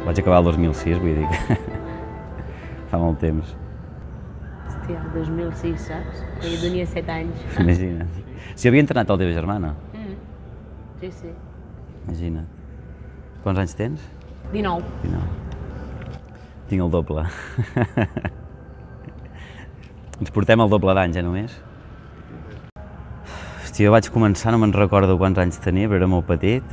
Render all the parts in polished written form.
Vaig acabar el 2006, vull dir que fa molt temps. Hòstia, el 2006, saps? Que jo tenia 7 anys. Imagina't. Si havia entrenat la teva germana. Sí, sí. Imagina't. Quants anys tens? 19. 19. Tinc el doble. Ens portem el doble d'anys, només. Hòstia, jo vaig començar, no me'n recordo quants anys tenia, però era molt petit.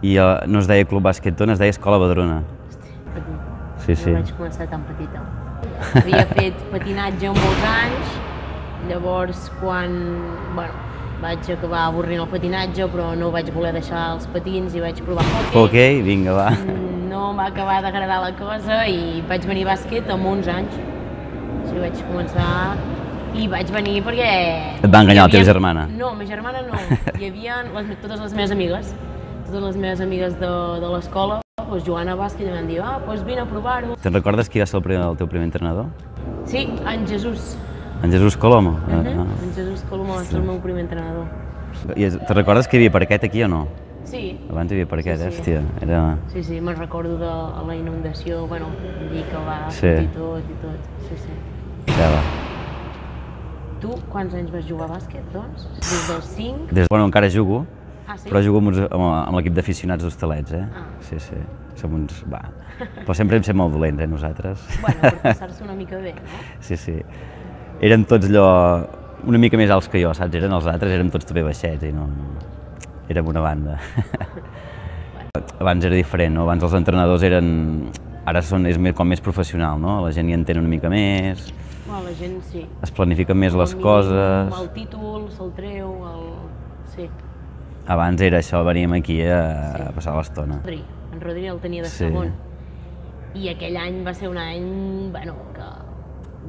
I no es deia Club Bàsquet Tona, es deia Escola Badruna. Hòstia, petit. Sí, sí. Jo vaig començar tan petita. Havia fet patinatge molts anys, llavors quan, vaig acabar avorrint el patinatge, però no vaig voler deixar els patins i vaig provar hoquei. Hoquei, vinga, va. No em va acabar d'agradar la cosa i vaig venir a bàsquet amb 11 anys. O sigui, vaig començar i vaig venir perquè... Et va enganyar la teva germana? No, ma germana no. Hi havia totes les meves amigues. Totes les meves amigues de l'escola jugant a bàsquet i em van dir, doncs vine a provar-ho. Te'n recordes qui va ser el teu primer entrenador? Sí, en Jesús. En Jesús Colomo? En Jesús Colomo va ser el meu primer entrenador. I te'n recordes que hi havia parquet aquí o no? Sí. Abans hi havia parquet, sí. Hòstia, era... Sí, sí, me'n recordo de la inundació, vull dir que va sí. i tot, sí, sí. Ja va. Tu, quants anys vas jugar a bàsquet, doncs? Des dels 5? Bueno, encara jugo, sí? però jugo amb l'equip d'aficionats d'Hostalets, Sí, sí. Som uns... Però sempre hem set molt dolents, nosaltres. Bueno, per passar-se una mica bé, no? Sí, sí. Érem tots allò una mica més alts que jo, saps? Els altres érem tots també baixets i no... Érem una banda. Abans era diferent, no? Abans els entrenadors eren... Ara és com més professional, no? La gent hi entén una mica més. La gent sí. Es planifiquen més les coses. El títol, se'l treu, sí. Abans era això, veníem aquí a passar l'estona. En Rodri el tenia de segon. I aquell any va ser un any, que...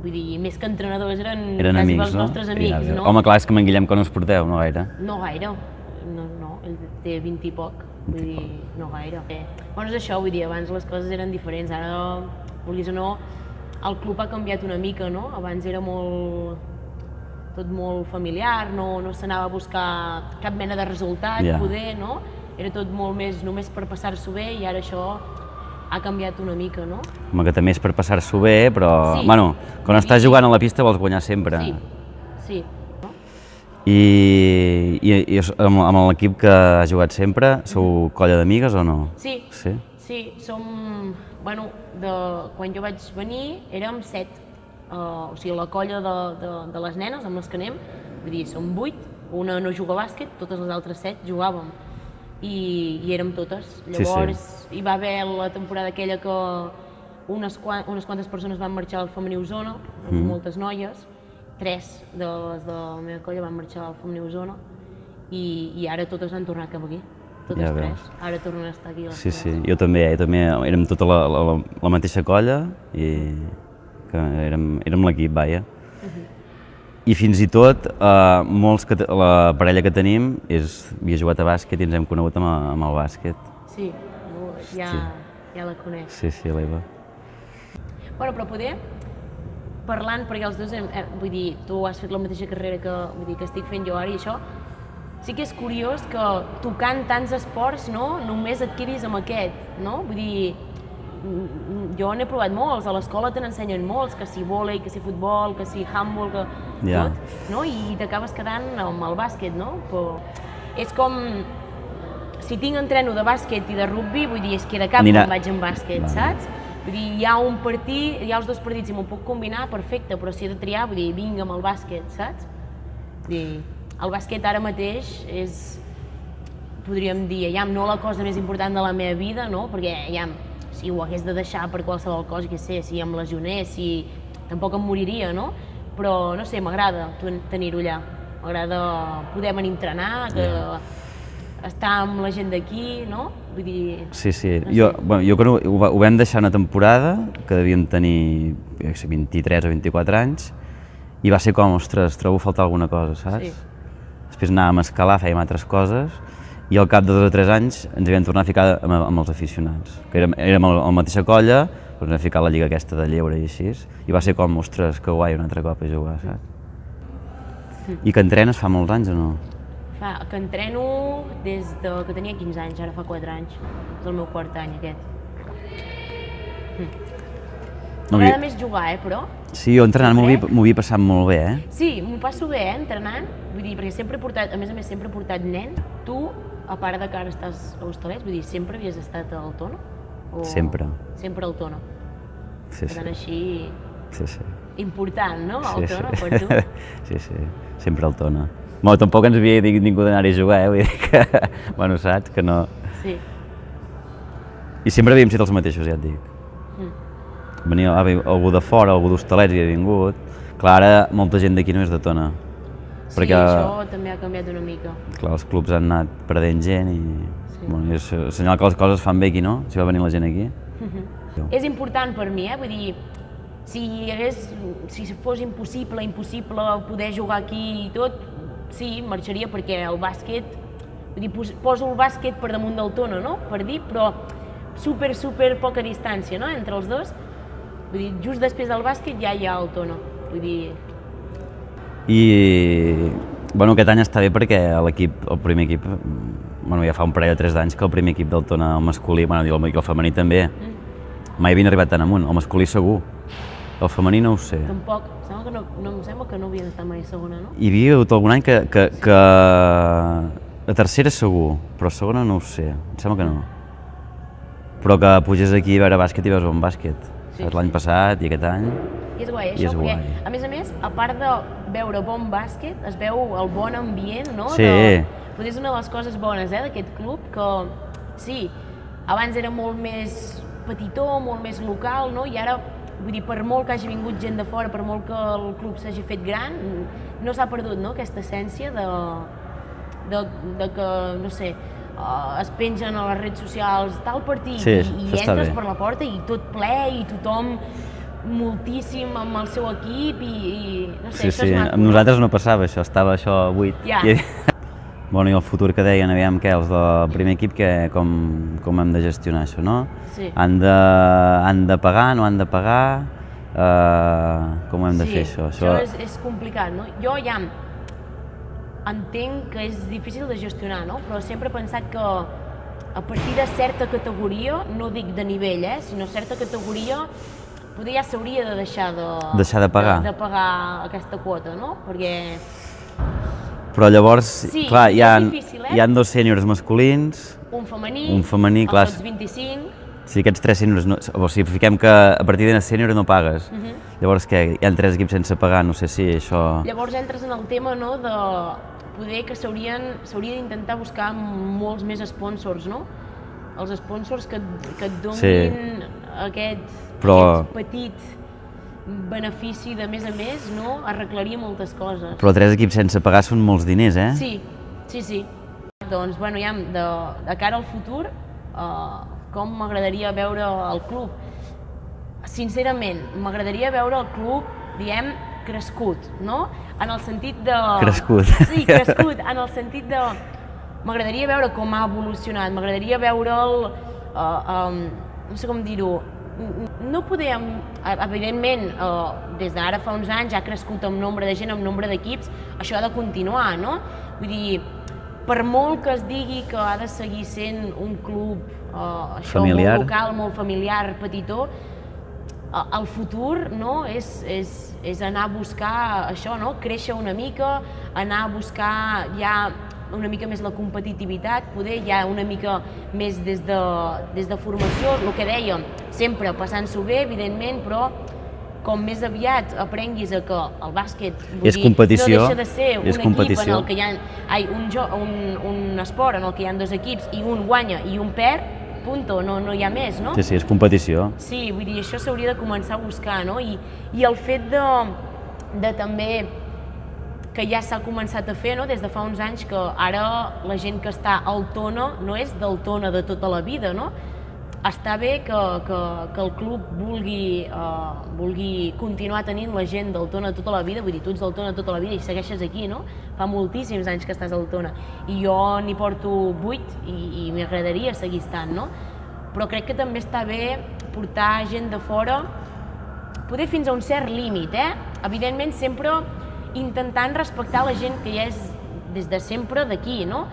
Vull dir, més que entrenadors eren quasi els nostres amics, no? Home, clar, és que amb en Guillem quan us porteu, no gaire? No gaire, no, ell té 20 i poc, vull dir, no gaire. Bueno, és això, vull dir, abans les coses eren diferents, ara, vulguis o no, el club ha canviat una mica, no? Abans era tot molt familiar, no s'anava a buscar cap mena de resultat, poder, no? Era tot molt més només per passar-s'ho bé i ara això ha canviat una mica, no? Home, que també és per passar-s'ho bé, però... Bueno, quan estàs jugant a la pista vols guanyar sempre. Sí. I amb l'equip que ha jugat sempre, sou colla d'amigues o no? Sí, som... Bueno, quan jo vaig venir érem 7, o sigui, la colla de les nenes amb les que anem, vull dir, som 8, una no juga a bàsquet, totes les altres 7 jugàvem. I érem totes. Llavors hi va haver la temporada aquella que unes quantes persones van marxar al femení Osona, moltes noies, 3 de les de la meva colla van marxar al femení Osona i ara totes han tornat cap aquí, totes 3. Ara tornen a estar aquí les 3. Sí, jo també érem tota la mateixa colla i érem l'equip, vaja. I fins i tot, la parella que tenim havia jugat a bàsquet i ens hem conegut amb el bàsquet. Sí, ja la conec. Sí, l'Eva. Bueno, però poder, parlant, perquè els dos, vull dir, tu has fet la mateixa carrera que estic fent jo ara i això, sí que és curiós que tocant tants esports, no, només et quedis amb aquest, no? Vull dir, jo n'he provat molts, a l'escola te n'ensenyen molts, que si vòlei, que si futbol, que si handball, que tot, no? I t'acabes quedant amb el bàsquet, no? Però és com, si tinc entreno de bàsquet i de rugby, vull dir, és que de cap me'n vaig en bàsquet, saps? Vull dir, hi ha els dos partits i m'ho puc combinar, perfecte, però si he de triar, vull dir, vinc amb el bàsquet, saps? Vull dir, el bàsquet ara mateix és, podríem dir, no la cosa més important de la meva vida, no? Perquè, si ho hagués de deixar per qualsevol cosa, que sé, si em lesionés, si tampoc em moriria, no? Però, no sé, m'agrada tenir-ho allà. M'agrada poder venir a entrenar, estar amb la gent d'aquí, no? Vull dir... Sí, jo ho vam deixar una temporada, que devíem tenir 23 o 24 anys, i va ser com, ostres, trobo a faltar alguna cosa, saps? Després anàvem a escalar, fèiem altres coses, i al cap de 2 o 3 anys ens havíem tornat a ficar amb els aficionats. Érem a la mateixa colla, però ens vam ficar a la lliga aquesta de lleure i així, i va ser com, ostres, que guai, un altre cop a jugar, saps? I que entrenes fa molts anys o no? Que entreno des que tenia 15 anys, ara fa 4 anys. És el meu quart any aquest. M'agrada més jugar, però. Sí, jo entrenant m'ho havia passat molt bé, Sí, m'ho passo bé, entrenant. Vull dir, perquè sempre he portat, a més sempre he portat nen. Tu, a part de que ara estàs a Hostalets, vull dir, sempre havies estat al Tona? Sempre. Sempre al Tona. Sí, per tant, així... Sí, sí. Important, no? El Tona, per tu? Sí, sí, sempre al Tona. Bueno, tampoc ens havia dit ningú d'anar-hi a jugar, vull dir que... Bueno, saps, que no... Sí. I sempre havíem sigut els mateixos, ja et dic. Venia algú de fora, algú d'Hostalets havia vingut. Clar, ara molta gent d'aquí no és de Tona. Sí, perquè, això també ha canviat una mica. Clar, els clubs han anat perdent gent i... Sí. Bueno, és senyal que les coses fan bé aquí, no? Si va venir la gent aquí. És important per mi, vull dir, si fos impossible poder jugar aquí i tot, sí, marxaria perquè el bàsquet, vull dir, poso el bàsquet per damunt del Tona, no? Per dir, però super poca distància, no? Entre els dos. Vull dir, just després del bàsquet ja hi ha el Tona, vull dir... I, bueno, aquest any està bé perquè l'equip, el primer equip, bueno, ja fa un parell o 3 d'anys que el primer equip del Tona, el masculí, bueno, i el femení també, mai havien arribat tan amunt, el masculí segur, el femení no ho sé. Tampoc, em sembla que no havien estat mai a segona, no? Hi havia hagut algun any que a tercera segur, però a segona no ho sé, em sembla que no. Però que puges aquí a veure bàsquet i veus bon bàsquet. L'any passat i aquest any. I és guai, això, perquè a més, a part de veure bon bàsquet, es veu el bon ambient, no? Sí. Potser és una de les coses bones d'aquest club, que sí, abans era molt més petitó, molt més local, no? I ara, vull dir, per molt que hagi vingut gent de fora, per molt que el club s'hagi fet gran, no s'ha perdut, no?, aquesta essència de que, no sé, es pengen a les redes socials tal partit i entres per la porta i tot ple i tothom moltíssim amb el seu equip i no sé, això és maco. Amb nosaltres no passava això, estava això buit. Bueno, i el futur que deien, aviam què, els del primer equip, com hem de gestionar això, no? Han de pagar, no han de pagar? Com ho hem de fer això? Això és complicat, no? Jo ja entenc que és difícil de gestionar, no? Però sempre he pensat que a partir de certa categoria, no dic de nivell, sinó certa categoria, potser ja s'hauria de deixar de pagar aquesta quota, no? Perquè... Però llavors, clar, hi ha 2 sèniors masculins, un femení, clar, els 25... Si aquests 3 sèniors, o sigui, fiquem que a partir de sènior no pagues, llavors què, hi ha 3 equips sense pagar, no sé si això... Llavors entres en el tema, no?, de poder que s'hauria d'intentar buscar molts més sponsors, no? Els sponsors que et donin aquest petit benefici de més a més, no?, arreglaria moltes coses. Però 3 equips sense pagar són molts diners, Sí. Doncs, bueno, ja de cara al futur, com m'agradaria veure el club? Sincerament, m'agradaria veure el club, diguem, crescut, no? En el sentit de... Crescut. Sí, crescut, en el sentit de... M'agradaria veure com ha evolucionat, m'agradaria veure'l... no sé com dir-ho... No podem... Evidentment, des d'ara fa uns anys ha crescut amb nombre de gent, amb nombre d'equips, això ha de continuar, no? Vull dir, per molt que es digui que ha de seguir sent un club molt local, molt familiar, petitó, el futur és anar a buscar això, créixer una mica, anar a buscar ja una mica més la competitivitat, poder ja una mica més des de formació, el que dèiem, sempre passant-s'ho bé, evidentment, però com més aviat aprenguis a que el bàsquet no deixa de ser un equip en el que hi ha un esport en el que hi ha 2 equips i un guanya i un perd, punto, no hi ha més, no? Sí, és competició. Sí, vull dir, això s'hauria de començar a buscar, no? I el fet de també que ja s'ha començat a fer, no?, des de fa uns anys, que ara la gent que està al Tona no és del Tona de tota la vida, no? Està bé que el club vulgui continuar tenint la gent del Tona tota la vida, vull dir, tu ets del Tona tota la vida i segueixes aquí, no? Fa moltíssims anys que estàs al Tona. I jo n'hi porto 8 i m'agradaria seguir estant, no? Però crec que també està bé portar gent de fora, poder fins a un cert límit, Evidentment, sempre intentant respectar la gent que ja és des de sempre d'aquí, no?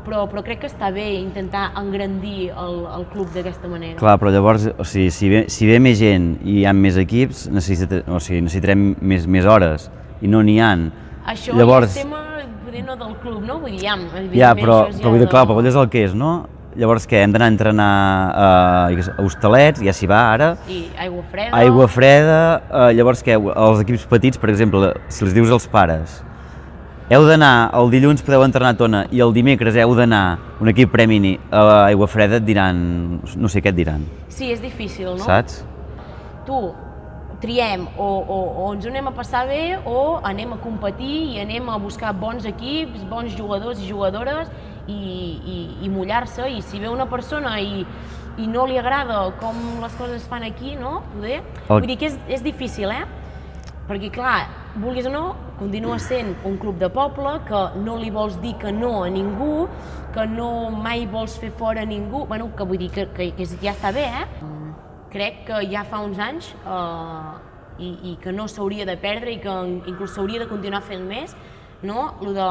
però crec que està bé intentar engrandir el club d'aquesta manera. Clar, però llavors, o sigui, si ve més gent i hi ha més equips, necessitarem més hores, i no n'hi ha. Això llavors... ja és tema no del club, no? Vull dir, ja, però vull dir, clar, el pavelló és el que és, no? Llavors què, hem d'anar a entrenar a Hostalets, ja s'hi va ara. I aigua freda. Aigua freda, llavors què, els equips petits, per exemple, si els dius als pares, heu d'anar, el dilluns podeu entrenar a Tona i el dimecres heu d'anar un equip prèmini a Aigua Freda, et diran, no sé què et diran. Sí, és difícil, no? Saps? Tu, triem, o ens ho anem a passar bé o anem a competir i anem a buscar bons equips, bons jugadors i jugadores i mullar-se, i si ve una persona i no li agrada com les coses es fan aquí, no? Poder? Vull dir que és difícil, perquè clar, vulguis o no, continua sent un club de poble, que no li vols dir que no a ningú, que no mai vols fer fora a ningú, bueno, que vull dir que ja està bé, Crec que ja fa uns anys i que no s'hauria de perdre i que inclús s'hauria de continuar fent més, no? Lo de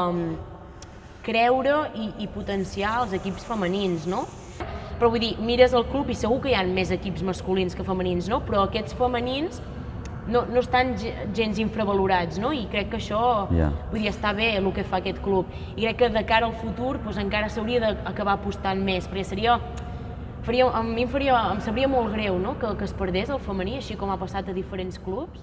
creure i potenciar els equips femenins, no? Però vull dir, mires el club i segur que hi ha més equips masculins que femenins, no? Però aquests femenins no estan gens infravalorats, no? I crec que això, vull dir, està bé el que fa aquest club. I crec que de cara al futur encara s'hauria d'acabar apostant més, perquè a mi em sabria molt greu, no?, que es perdés el femení, així com ha passat a diferents clubs.